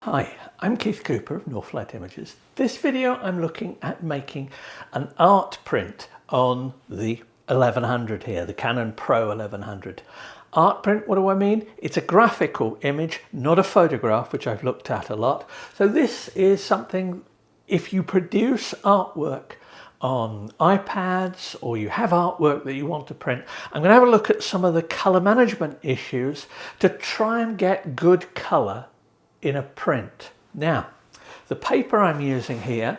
Hi, I'm Keith Cooper of Northlight Images. This video I'm looking at making an art print on the 1100 here, the Canon PRO-1100. Art print, what do I mean? It's a graphical image, not a photograph, which I've looked at a lot. So this is something, if you produce artwork on iPads or you have artwork that you want to print, I'm going to have a look at some of the color management issues to try and get good color in a print. Now, the paper I'm using here,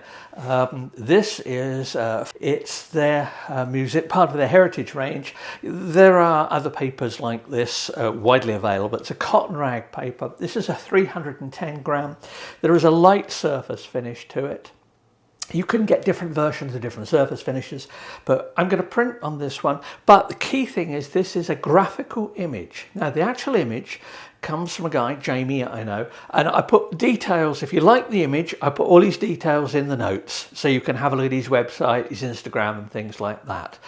this is, it's their music, part of their heritage range. There are other papers like this widely available. It's a cotton rag paper. This is a 310 gram. There is a light surface finish to it. You can get different versions of different surface finishes, but I'm going to print on this one. But the key thing is this is a graphical image. Now, the actual image comes from a guy, Jamie, I know, and I put details. If you like the image, I put all these details in the notes so you can have a look at his website, his Instagram and things like that.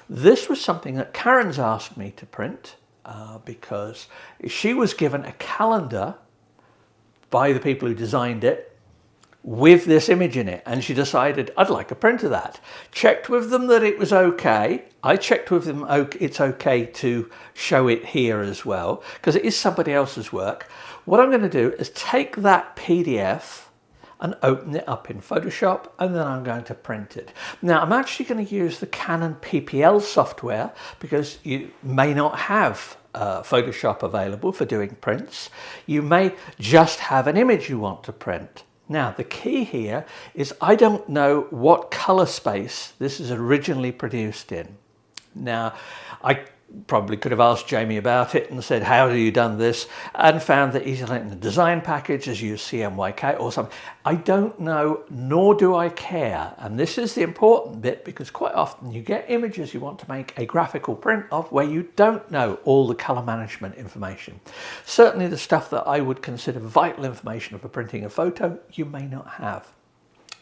This was something that Karen's asked me to print because she was given a calendar by the people who designed it with this image in it, and she decided I'd like a print of that. Checked with them that it was okay. I checked with them it's okay to show it here as well because it is somebody else's work. What I'm going to do is take that PDF and open it up in Photoshop, and then I'm going to print it. Now, I'm actually going to use the Canon PPL software because you may not have Photoshop available for doing prints. You may just have an image you want to print. Now, the key here is I don't know what color space this is originally produced in. Now, I probably could have asked Jamie about it and said, how have you done this? And found that he's in the design package, has used CMYK or something. I don't know, nor do I care. And this is the important bit because quite often you get images you want to make a graphical print of where you don't know all the color management information. Certainly the stuff that I would consider vital information for printing a photo, you may not have.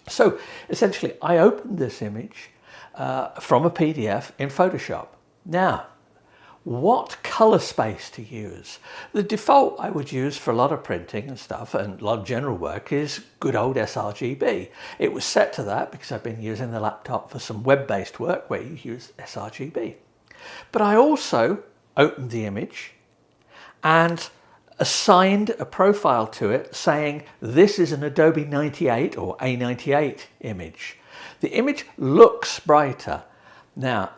So essentially, I opened this image from a PDF in Photoshop. Now, what color space to use? The default I would use for a lot of printing and stuff and a lot of general work is good old sRGB. It was set to that because I've been using the laptop for some web-based work where you use sRGB. But I also opened the image and assigned a profile to it saying this is an Adobe 98 or A98 image. The image looks brighter. Now,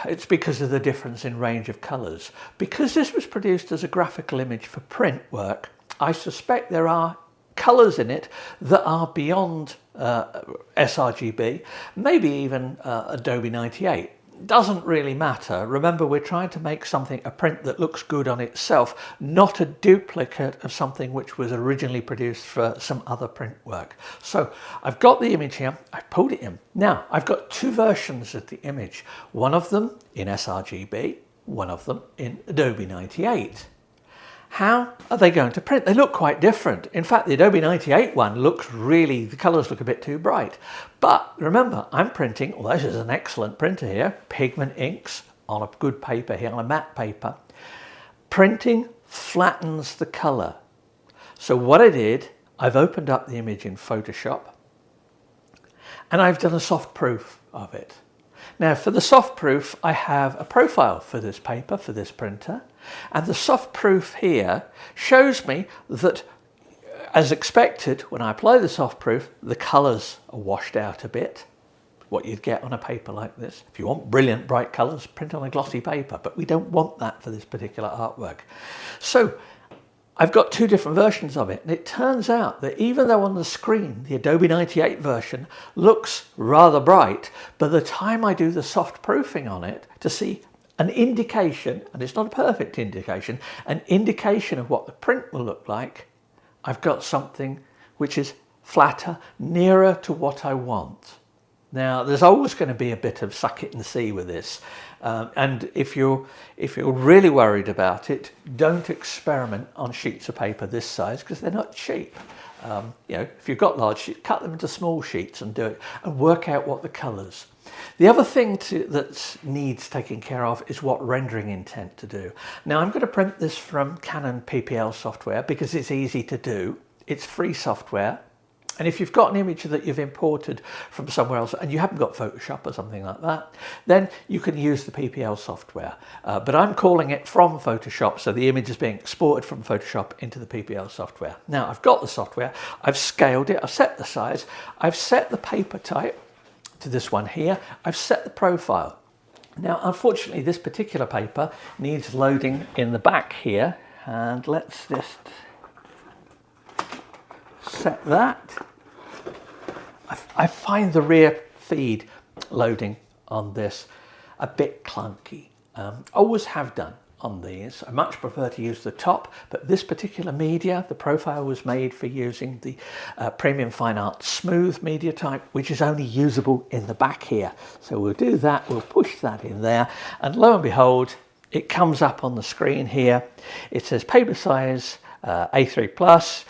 it's because of the difference in range of colours. Because this was produced as a graphical image for print work, I suspect there are colours in it that are beyond sRGB, maybe even Adobe 98. Doesn't really matter. Remember, we're trying to make something, a print that looks good on itself, not a duplicate of something which was originally produced for some other print work. So I've got the image here, I've pulled it in. Now, I've got two versions of the image, one of them in sRGB, one of them in Adobe 98. How are they going to print? They look quite different. In fact, the Adobe 98 one looks really, the colours look a bit too bright. But remember, I'm printing, well, this is an excellent printer here, pigment inks on a good paper here, on a matte paper. Printing flattens the colour. So what I did, I've opened up the image in Photoshop and I've done a soft proof of it. Now, for the soft proof, I have a profile for this paper, for this printer, and the soft proof here shows me that, as expected, when I apply the soft proof, the colours are washed out a bit, what you'd get on a paper like this. If you want brilliant, bright colours, print on a glossy paper, but we don't want that for this particular artwork. So I've got two different versions of it, and it turns out that even though on the screen the Adobe 98 version looks rather bright, by the time I do the soft proofing on it to see an indication, and it's not a perfect indication, an indication of what the print will look like, I've got something which is flatter, nearer to what I want. Now, there's always going to be a bit of suck it and see with this. And if you're really worried about it, don't experiment on sheets of paper this size because they're not cheap. You know, if you've got large sheets, cut them into small sheets and do it and work out what the colours. The other thing that needs taking care of is what rendering intent to do. Now I'm going to print this from Canon PPL software because it's easy to do. It's free software. And if you've got an image that you've imported from somewhere else and you haven't got Photoshop or something like that, then you can use the PPL software. But I'm calling it from Photoshop, so the image is being exported from Photoshop into the PPL software. Now I've got the software, I've scaled it, I've set the size, I've set the paper type to this one here, I've set the profile. Now unfortunately this particular paper needs loading in the back here, and let's just set that. I find the rear feed loading on this a bit clunky. Always have done on these. I much prefer to use the top, but this particular media, the profile was made for using the Premium Fine Art Smooth media type, which is only usable in the back here. So we'll do that, we'll push that in there, and lo and behold, it comes up on the screen here. It says paper size A3 plus,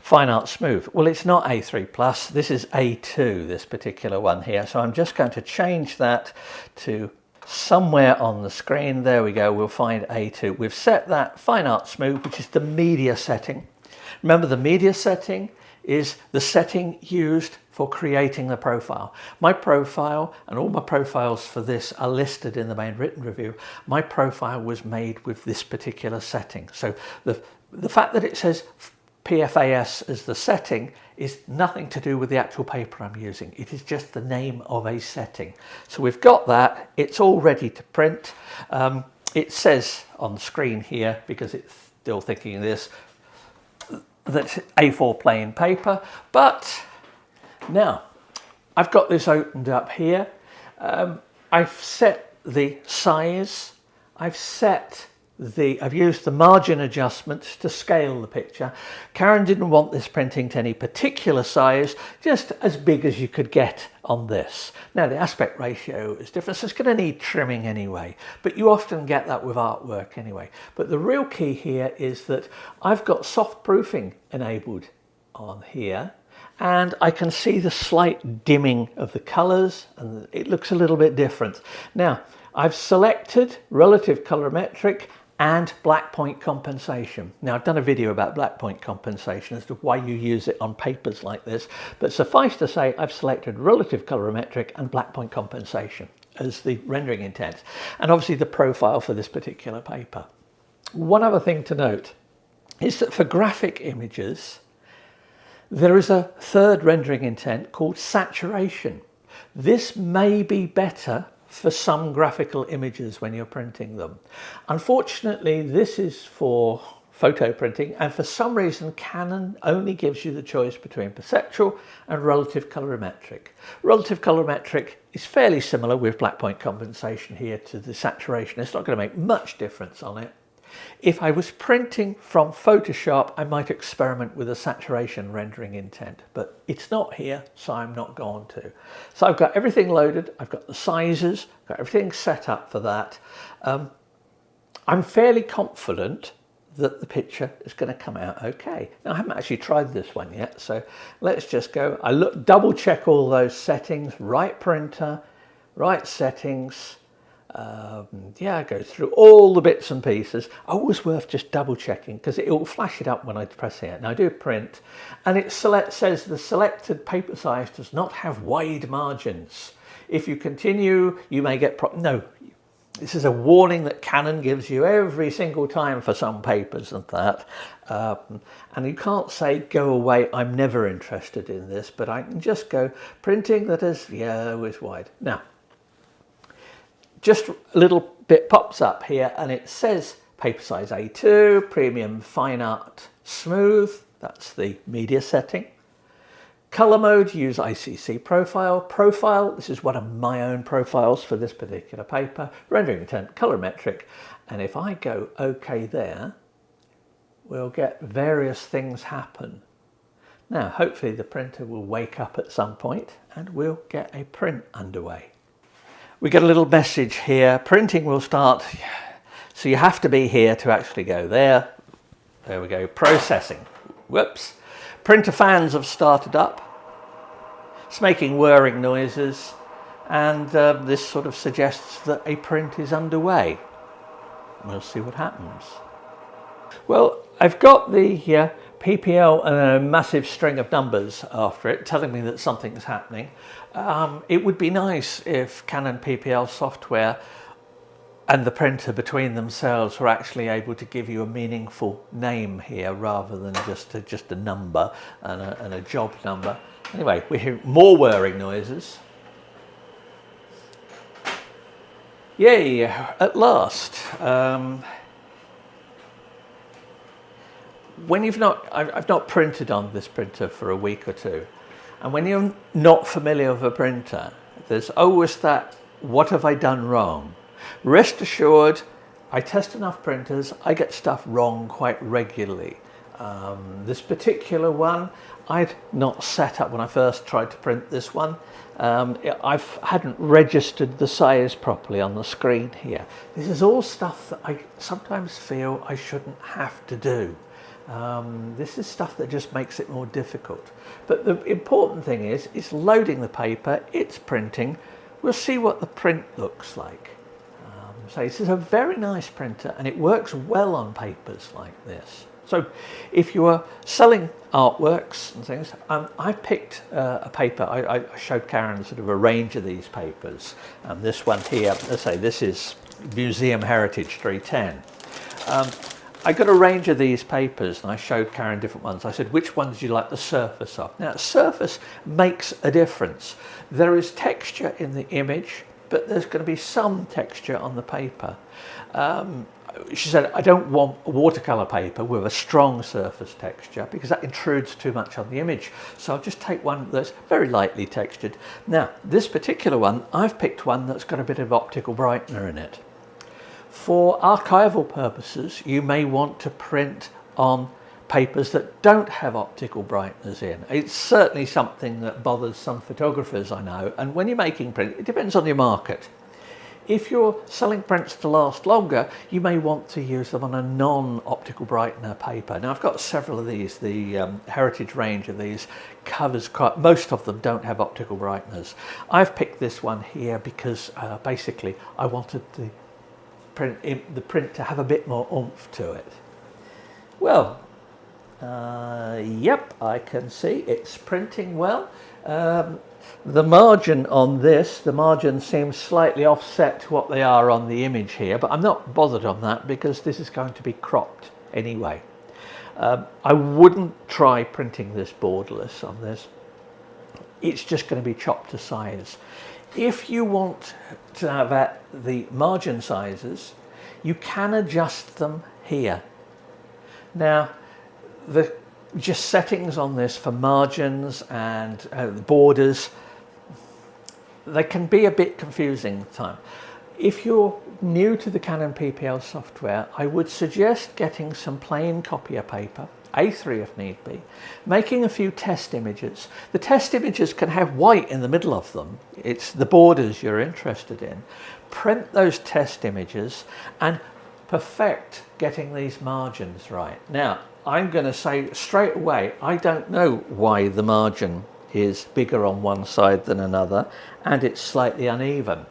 Fine Art Smooth. Well, it's not A3 plus, this is A2, this particular one here. So I'm just going to change that to somewhere on the screen. There we go, we'll find A2. We've set that Fine Art Smooth, which is the media setting. Remember, the media setting is the setting used for creating the profile. My profile, and all my profiles for this are listed in the main written review. My profile was made with this particular setting. So the fact that it says PFAS as the setting is nothing to do with the actual paper I'm using. It is just the name of a setting. So we've got that, it's all ready to print. It says on the screen here, because it's still thinking of this, that's A4 plain paper. But now I've got this opened up here. I've set the size, I've used the margin adjustments to scale the picture. Karen didn't want this printing to any particular size, just as big as you could get on this. Now the aspect ratio is different, so it's going to need trimming anyway, but you often get that with artwork anyway. But the real key here is that I've got soft proofing enabled on here, and I can see the slight dimming of the colours, and it looks a little bit different. Now I've selected relative colorimetric and black point compensation. Now I've done a video about black point compensation as to why you use it on papers like this, but suffice to say I've selected relative colorimetric and black point compensation as the rendering intent, and obviously the profile for this particular paper. One other thing to note is that for graphic images there is a third rendering intent called saturation. This may be better for some graphical images when you're printing them. Unfortunately, this is for photo printing, and for some reason Canon only gives you the choice between perceptual and relative colorimetric. Relative colorimetric is fairly similar with black point compensation here to the saturation. It's not going to make much difference on it. If I was printing from Photoshop, I might experiment with a saturation rendering intent, but it's not here, so I'm not going to. So I've got everything loaded, I've got the sizes, got everything set up for that. I'm fairly confident that the picture is going to come out okay. Now I haven't actually tried this one yet, so let's just go. I double check all those settings, right printer, right settings. Yeah, I go through all the bits and pieces. Always worth just double checking because it will flash it up when I press it. Now I do print, and it says the selected paper size does not have wide margins. If you continue, you may get no. This is a warning that Canon gives you every single time for some papers and that. And you can't say, go away, I'm never interested in this, but I can just go printing that is, yeah, always wide. Now, just a little bit pops up here and it says paper size A2, Premium Fine Art Smooth, that's the media setting. Color mode, use ICC profile. Profile, this is one of my own profiles for this particular paper. Rendering intent, colorimetric. And if I go OK there, we'll get various things happen. Now, hopefully the printer will wake up at some point and we'll get a print underway. We get a little message here, printing will start, so you have to be here to actually go there. There we go, processing. Whoops. Printer fans have started up. It's making whirring noises, and this sort of suggests that a print is underway. We'll see what happens. Well, I've got the PPL and a massive string of numbers after it telling me that something's happening. It would be nice if Canon PPL software and the printer between themselves were actually able to give you a meaningful name here rather than just a number and a job number. Anyway, we hear more whirring noises. Yay, at last. When I've not printed on this printer for a week or two, and when you're not familiar with a printer, there's always that, what have I done wrong? Rest assured, I test enough printers, I get stuff wrong quite regularly. This particular one, I'd not set up when I first tried to print this one. I hadn't registered the size properly on the screen here. This is all stuff that I sometimes feel I shouldn't have to do. This is stuff that just makes it more difficult. But the important thing is, it's loading the paper, it's printing. We'll see what the print looks like. So this is a very nice printer and it works well on papers like this. So if you are selling artworks and things, I picked a paper. I showed Karen sort of a range of these papers. This one here, let's say this is Museum Heritage 310. I got a range of these papers and I showed Karen different ones. I said, which ones do you like the surface of? Now, surface makes a difference. There is texture in the image, but there's going to be some texture on the paper. She said, I don't want watercolor paper with a strong surface texture because that intrudes too much on the image. So I'll just take one that's very lightly textured. Now, this particular one, I've picked one that's got a bit of optical brightener in it. For archival purposes, you may want to print on papers that don't have optical brighteners in. It's certainly something that bothers some photographers, I know. And when you're making print, it depends on your market. If you're selling prints to last longer, you may want to use them on a non-optical brightener paper. Now, I've got several of these. The Heritage range of these covers quite, most of them don't have optical brighteners. I've picked this one here because basically I wanted the print to have a bit more oomph to it. Well, yep, I can see it's printing well. The margin on this, the margin seems slightly offset to what they are on the image here, but I'm not bothered on that because this is going to be cropped anyway. I wouldn't try printing this borderless on this. It's just going to be chopped to size. If you want to have the margin sizes, you can adjust them here. Now, the just settings on this for margins and borders, they can be a bit confusing at times. If you're new to the Canon PPL software, I would suggest getting some plain copier paper, A3 if need be, making a few test images. The test images can have white in the middle of them. It's the borders you're interested in. Print those test images and perfect getting these margins right. Now, I'm going to say straight away, I don't know why the margin is bigger on one side than another and it's slightly uneven.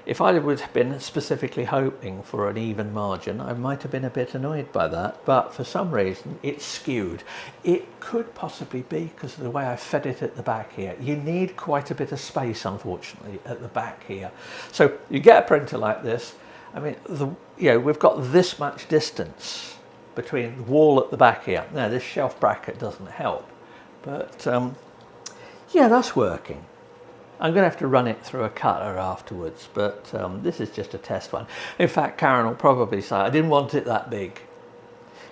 If I would have been specifically hoping for an even margin, I might have been a bit annoyed by that, but for some reason it's skewed. It could possibly be because of the way I fed it at the back here. You need quite a bit of space, unfortunately, at the back here. So you get a printer like this, I mean, we've got this much distance between the wall at the back here. Now, this shelf bracket doesn't help, but yeah, that's working. I'm going to have to run it through a cutter afterwards, but this is just a test one. In fact, Karen will probably say, I didn't want it that big,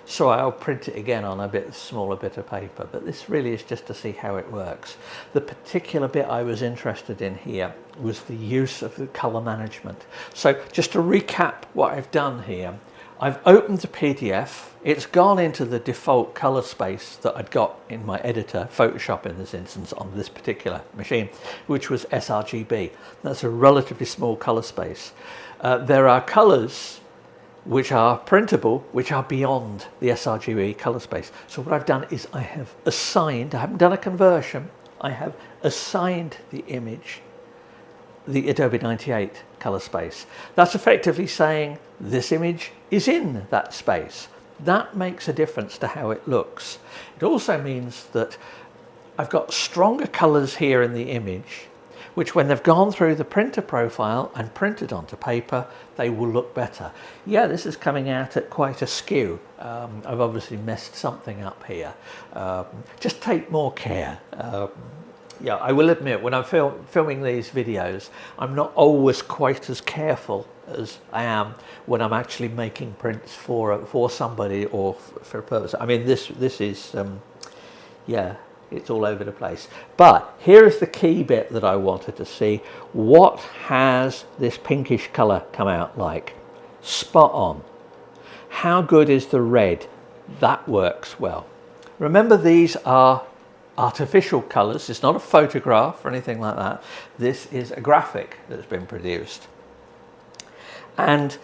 so I'll print it again on a bit smaller bit of paper, but this really is just to see how it works. The particular bit I was interested in here was the use of the color management. So just to recap what I've done here, I've opened the PDF. It's gone into the default color space that I'd got in my editor, Photoshop in this instance, on this particular machine, which was sRGB. That's a relatively small color space. There are colors which are printable, which are beyond the sRGB color space. So what I've done is I have assigned, I haven't done a conversion, I have assigned the image the Adobe 98 color space. That's effectively saying this image is in that space. that makes a difference to how it looks. It also means that I've got stronger colours here in the image, which when they've gone through the printer profile and printed onto paper, they will look better. Yeah, this is coming out at quite a skew. I've obviously messed something up here. Just take more care. Yeah, I will admit, when I'm filming these videos, I'm not always quite as careful as I am when I'm actually making prints for somebody or for a purpose. I mean, this is, yeah, it's all over the place. But here is the key bit that I wanted to see. What has this pinkish colour come out like? Spot on. How good is the red? That works well. Remember, these are artificial colours. It's not a photograph or anything like that. This is a graphic that's been produced. And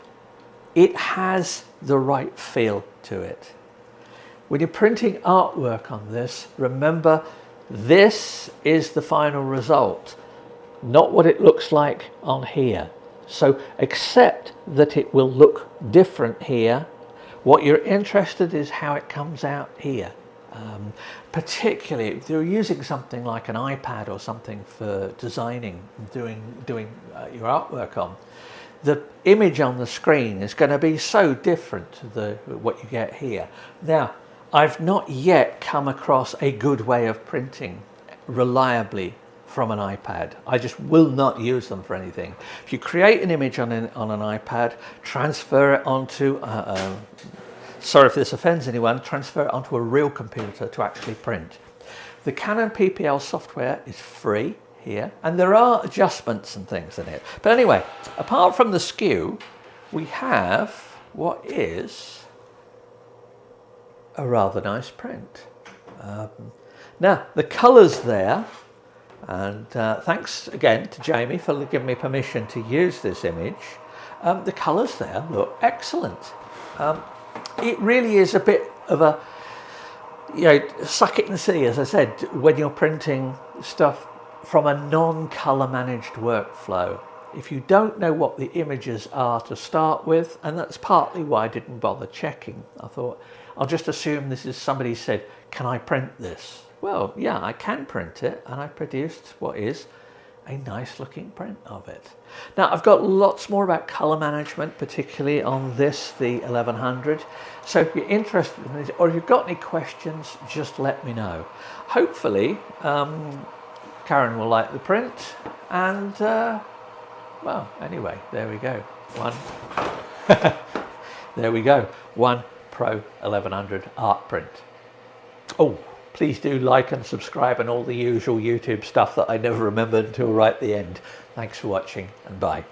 it has the right feel to it. When you're printing artwork on this, remember, this is the final result, not what it looks like on here. So accept that it will look different here. What you're interested in is how it comes out here. Particularly if you're using something like an iPad or something for designing, doing your artwork on, the image on the screen is going to be so different to what you get here. Now, I've not yet come across a good way of printing reliably from an iPad. I just will not use them for anything. If you create an image on an iPad, transfer it onto, sorry if this offends anyone, transfer it onto a real computer to actually print. The Canon PPL software is free here, and there are adjustments and things in it. But anyway, apart from the skew, we have what is a rather nice print. Now, the colours there, and thanks again to Jamie for giving me permission to use this image. The colours there look excellent. It really is a bit of a, you know, suck it and see, as I said, when you're printing stuff from a non-colour managed workflow. If you don't know what the images are to start with, and that's partly why I didn't bother checking, I thought, I'll just assume this is somebody said, can I print this? Well, yeah, I can print it, and I produced what is a nice looking print of it. Now, I've got lots more about colour management, particularly on this, the 1100. So if you're interested in this, or if you've got any questions, just let me know. Hopefully, Karen will like the print, and well, anyway, there we go. There we go. One Pro 1100 art print. Oh, please do like and subscribe and all the usual YouTube stuff that I never remembered until right at the end. Thanks for watching, and bye.